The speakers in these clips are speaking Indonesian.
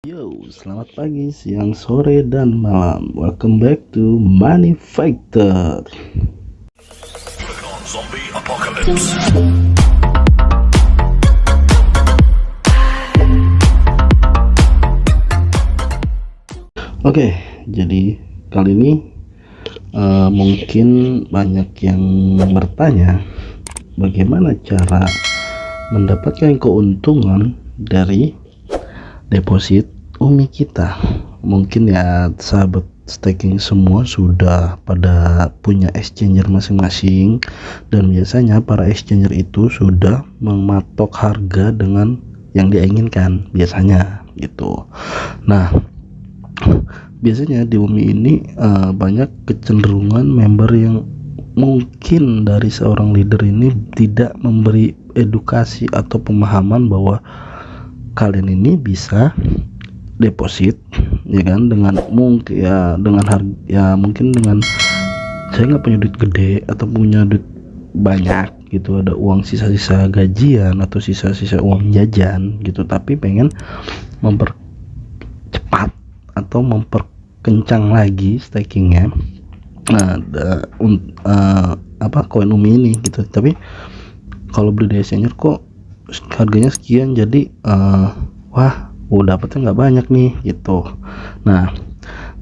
Yo, selamat pagi, siang, sore, dan malam. Welcome back to Money Fighter. Zombie apocalypse. Oke, jadi kali ini mungkin banyak yang bertanya bagaimana cara mendapatkan keuntungan dari deposit Umi kita. Mungkin ya sahabat staking semua sudah pada punya exchanger masing-masing, dan biasanya para exchanger itu sudah mematok harga dengan yang dia inginkan biasanya gitu. Nah, biasanya di Umi ini banyak kecenderungan member yang mungkin dari seorang leader ini tidak memberi edukasi atau pemahaman bahwa kalian ini bisa deposit, ya kan, dengan mungkin ya dengan harga ya mungkin dengan saya nggak punya duit gede atau punya duit banyak gitu, ada uang sisa-sisa gajian atau sisa-sisa uang jajan gitu, tapi pengen mempercepat atau memperkencang lagi stakingnya. Nah, koin Umi ini gitu, tapi kalau beli di exchanger kok harganya sekian, jadi wah dapetnya nggak banyak nih gitu. Nah,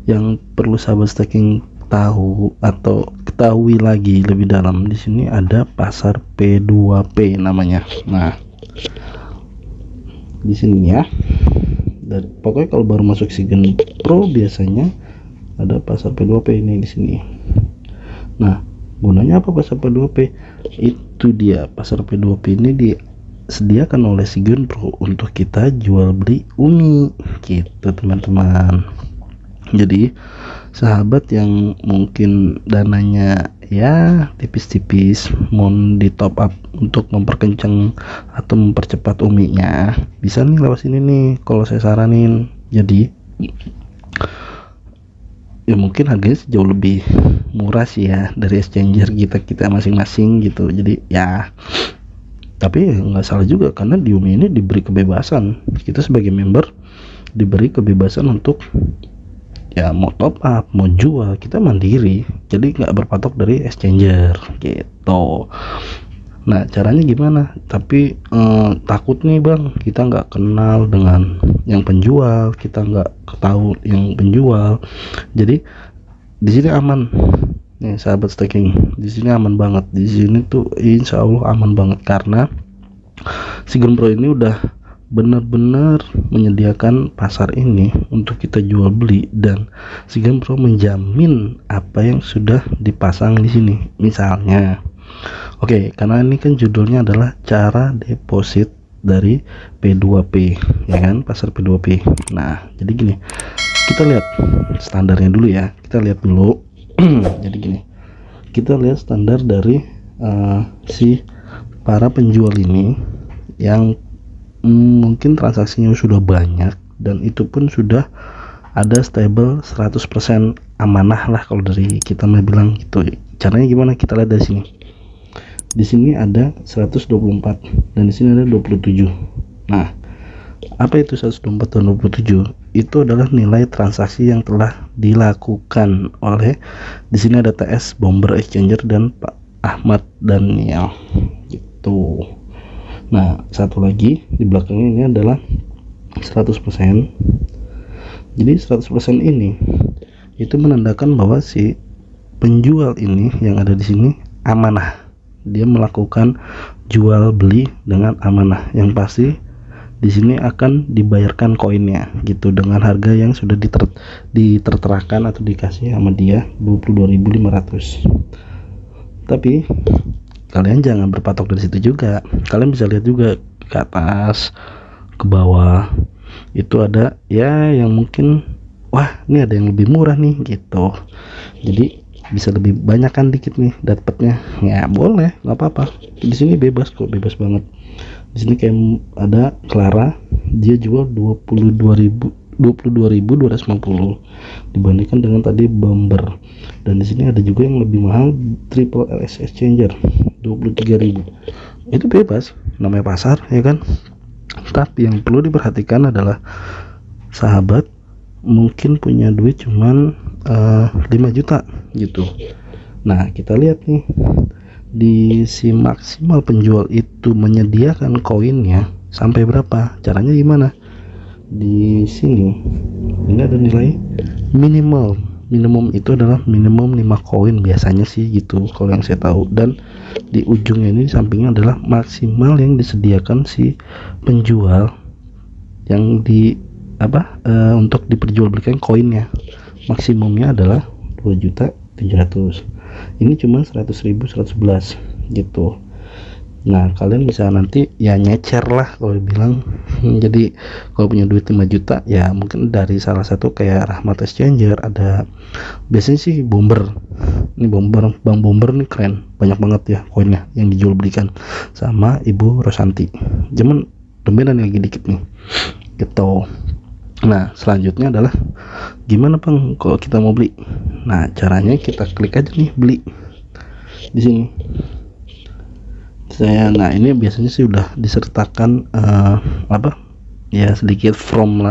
yang perlu sahabat staking tahu atau ketahui lagi lebih dalam, di sini ada pasar P2P namanya. Nah, di sini ya, dari pokoknya kalau baru masuk Sigen Pro biasanya ada pasar P2P ini di sini. Nah, gunanya apa pasar P2P? Itu dia, pasar P2P ini disediakan oleh Sigen Pro untuk kita jual beli Umi gitu teman-teman. Jadi sahabat yang mungkin dananya ya tipis-tipis, mau di top up untuk memperkencang atau mempercepat Uminya, bisa nih lewat sini nih kalau saya saranin. Jadi ya mungkin harganya jauh lebih murah sih ya dari exchanger kita masing-masing gitu. Jadi ya, tapi nggak salah juga karena di Umi ini diberi kebebasan, kita sebagai member diberi kebebasan untuk ya mau top up, mau jual, kita mandiri, jadi nggak berpatok dari exchanger gitu. Nah, caranya gimana? Tapi takut nih bang, kita nggak kenal dengan yang penjual, kita nggak tahu yang penjual, jadi di sini aman nih sahabat staking. Di sini aman banget, di sini tuh insya Allah aman banget karena Sigen Pro ini udah benar-benar menyediakan pasar ini untuk kita jual beli, dan Sigen Pro menjamin apa yang sudah dipasang di sini. Misalnya, oke, karena ini kan judulnya adalah cara deposit dari P2P, ya kan, pasar P2P. Nah, jadi gini, kita lihat standarnya dulu ya, kita lihat dulu. Jadi gini, kita lihat standar dari si para penjual ini yang mungkin transaksinya sudah banyak, dan itu pun sudah ada stable 100% amanah lah kalau dari kita mau bilang gitu. Caranya gimana? Kita lihat dari sini. Di sini ada 124 dan di sini ada 27. Nah, apa itu 124 dan 27? Itu adalah nilai transaksi yang telah dilakukan oleh, di sini ada TS Bomber Exchanger dan Pak Ahmad Daniel gitu. Nah, satu lagi di belakangnya ini adalah 100%. Jadi 100% ini itu menandakan bahwa si penjual ini yang ada di sini amanah. Dia melakukan jual beli dengan amanah, yang pasti di sini akan dibayarkan koinnya gitu dengan harga yang sudah diterterakan atau dikasih sama dia 22.500. Tapi kalian jangan berpatok dari situ juga. Kalian bisa lihat juga ke atas, ke bawah, itu ada ya yang mungkin wah ini ada yang lebih murah nih gitu. Jadi bisa lebih banyak kan dikit nih dapatnya, ya boleh, nggak apa-apa. Di sini bebas kok, bebas banget. Di sini kayak ada Clara, dia jual 22.250 dibandingkan dengan tadi Bomber. Dan di sini ada juga yang lebih mahal, Triple LS Exchanger 23.000. Itu bebas, namanya pasar ya kan. Tapi yang perlu diperhatikan adalah sahabat mungkin punya duit cuman 5 juta gitu. Nah, kita lihat nih di si maksimal penjual itu menyediakan koinnya sampai berapa, caranya gimana. Di sini ini ada nilai minimum itu adalah minimum 5 koin biasanya sih gitu kalau yang saya tahu, dan di ujungnya ini sampingnya adalah maksimal yang disediakan si penjual yang di untuk diperjualbelikan koinnya. Maksimumnya adalah 2.700.000, ini cuma 100.000 111 gitu. Nah, kalian bisa nanti ya nyecer lah kalau dibilang. Jadi kalau punya duit 5 juta ya mungkin dari salah satu kayak Rahmat Exchanger, ada biasanya sih Bomber. Ini Bang Bomber nih keren, banyak banget ya koinnya yang dijual belikan, sama Ibu Rosanti. Cuman dominan lagi dikit nih gitu. Nah, selanjutnya adalah gimana Bang kalau kita mau beli. Nah, caranya kita klik aja nih beli di sini. Nah ini biasanya sih udah disertakan ya sedikit from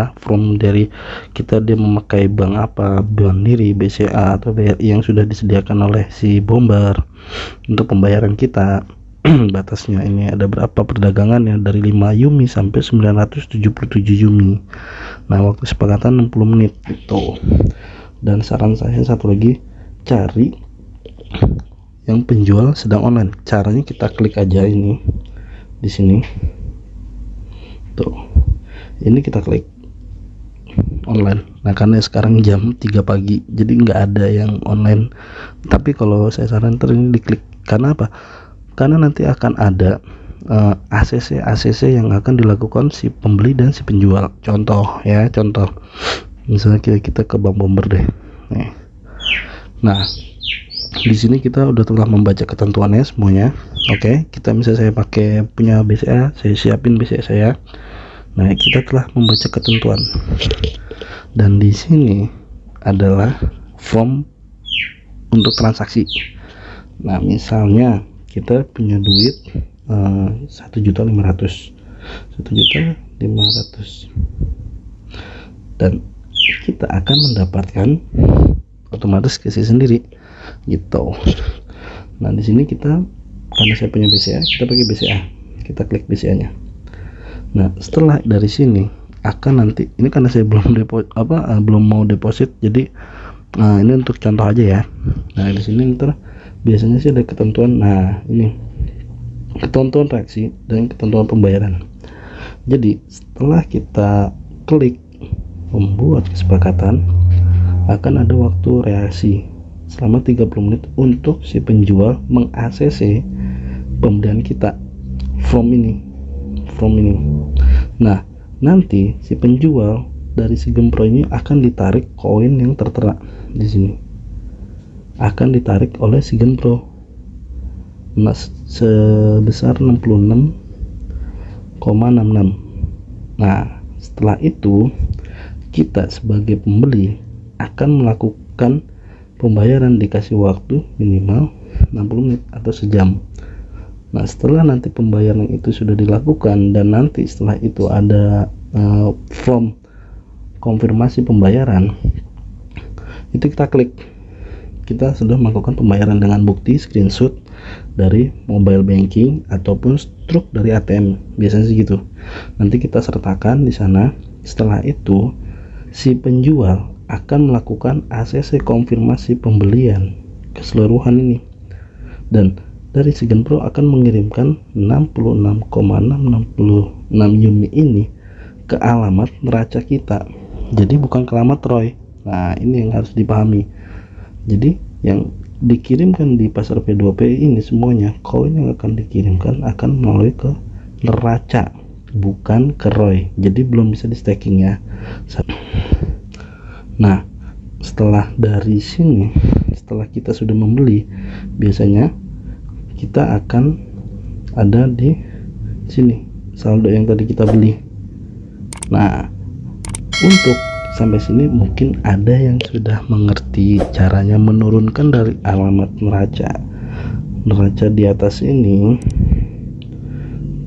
dari kita, dia memakai bank apa, bank Mandiri, BCA atau BRI yang sudah disediakan oleh si Bomber untuk pembayaran kita. Batasnya ini ada berapa perdagangan ya, dari 5 Yumi sampai 977 Yumi. Nah, waktu kesepakatan 60 menit gitu. Dan saran saya satu lagi, cari yang penjual sedang online. Caranya kita klik aja ini di sini tuh, ini kita klik online. Nah, karena sekarang jam 3 pagi jadi nggak ada yang online, tapi kalau saya saran ini diklik. Karena apa? Karena nanti akan ada ACC yang akan dilakukan si pembeli dan si penjual. Contoh misalnya kita ke Bank Bomber deh nih. Nah, di sini kita udah telah membaca ketentuannya semuanya. Oke, kita misalnya saya pakai punya BCA, saya siapin BCA saya. Nah, kita telah membaca ketentuan. Dan di sini adalah form untuk transaksi. Nah, misalnya kita punya duit 1.500.000 dan kita akan mendapatkan otomatis kasih sendiri gitu. Nah, di sini kita, karena saya punya BCA, kita pakai BCA, kita klik BCA nya. Nah, setelah dari sini akan nanti, ini karena saya belum mau deposit, jadi ini untuk contoh aja ya. Nah, di sini ntar biasanya sih ada ketentuan. Nah, ini ketentuan reaksi dan ketentuan pembayaran. Jadi setelah kita klik membuat kesepakatan, akan ada waktu reaksi selama 30 menit untuk si penjual meng-ACC pembelian kita from ini. Nah, nanti si penjual dari si Gempro ini akan ditarik koin yang tertera di sini, akan ditarik oleh si Gempro sebesar 66,66. Nah, setelah itu kita sebagai pembeli akan melakukan pembayaran, dikasih waktu minimal 60 menit atau sejam. Nah, setelah nanti pembayaran itu sudah dilakukan dan nanti setelah itu ada form konfirmasi pembayaran, itu kita klik, kita sudah melakukan pembayaran dengan bukti screenshot dari mobile banking ataupun struk dari ATM, biasanya sih gitu. Nanti kita sertakan di sana. Setelah itu si penjual akan melakukan ACC konfirmasi pembelian keseluruhan ini, dan dari si Gempro akan mengirimkan 66,666 Yumi ini ke alamat neraca kita, jadi bukan ke alamat Roy. Nah, ini yang harus dipahami. Jadi yang dikirimkan di pasar P2P ini semuanya koin yang akan dikirimkan akan melalui ke neraca, bukan ke Roy. Jadi belum bisa di staking ya. Nah, setelah dari sini, setelah kita sudah membeli, biasanya kita akan ada di sini saldo yang tadi kita beli. Nah, untuk sampai sini mungkin ada yang sudah mengerti caranya menurunkan dari alamat neraca di atas ini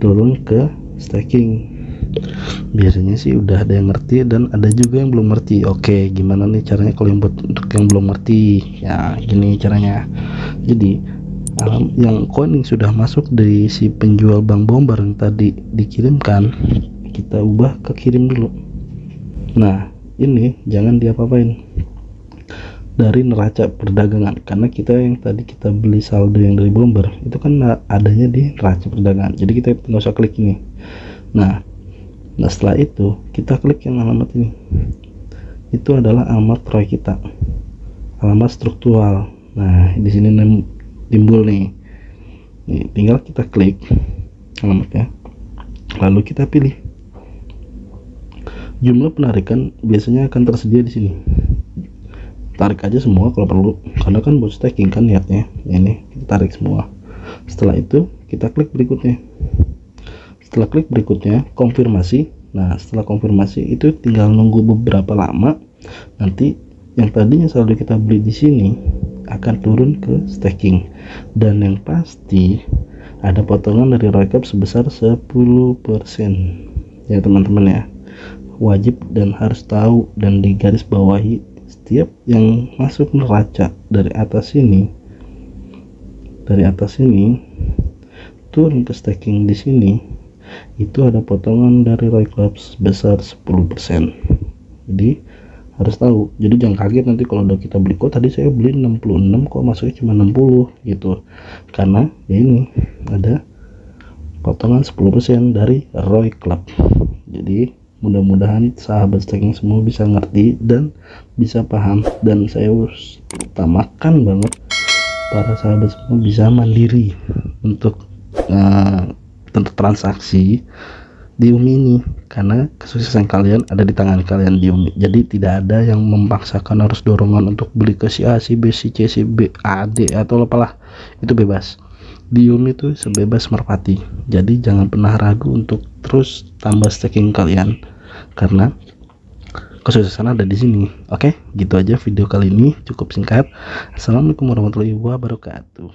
turun ke staking. Biasanya sih udah ada yang ngerti dan ada juga yang belum ngerti. Oke, gimana nih caranya kalau yang buat untuk yang belum ngerti? Ya, gini caranya. Jadi yang koin yang sudah masuk dari si penjual Bank Bomber yang tadi dikirimkan, kita ubah ke kirim dulu. Nah, ini jangan diapa-apain dari neraca perdagangan, karena kita yang tadi kita beli saldo yang dari Bomber itu kan adanya di neraca perdagangan, jadi kita nggak usah klik ini. Nah setelah itu kita klik yang alamat ini, itu adalah alamat ROI kita, alamat struktural. Nah di sini timbul nih, tinggal kita klik alamatnya, lalu kita pilih jumlah penarikan. Biasanya akan tersedia di sini, tarik aja semua kalau perlu, karena kan buat staking kan niatnya. Ini kita tarik semua. Setelah itu kita klik berikutnya. Setelah klik berikutnya konfirmasi. Nah setelah konfirmasi itu tinggal nunggu beberapa lama, nanti yang tadinya saldo kita beli di sini akan turun ke staking, dan yang pasti ada potongan dari ROI Club sebesar 10% ya teman-teman ya. Wajib dan harus tahu dan digaris bawahi, setiap yang masuk neraca dari atas sini turun ke staking di sini, itu ada potongan dari ROI Club sebesar 10%. Jadi harus tahu, jadi jangan kaget nanti kalau udah kita beli, kok tadi saya beli 66 kok masuknya cuma 60 gitu, karena ya ini ada potongan 10% dari ROI Club. Jadi mudah-mudahan sahabat staking semua bisa ngerti dan bisa paham, dan saya utamakan banget para sahabat semua bisa mandiri untuk transaksi di UMI ini, karena kesuksesan kalian ada di tangan kalian di UMI. Jadi tidak ada yang memaksakan harus dorongan untuk beli ke si A, si B, si C, si B, A, D atau apalah, itu bebas. Di UMI itu sebebas merpati. Jadi jangan pernah ragu untuk terus tambah staking kalian, karena kesuksesan ada di sini. Oke, gitu aja video kali ini, cukup singkat. Assalamualaikum warahmatullahi wabarakatuh.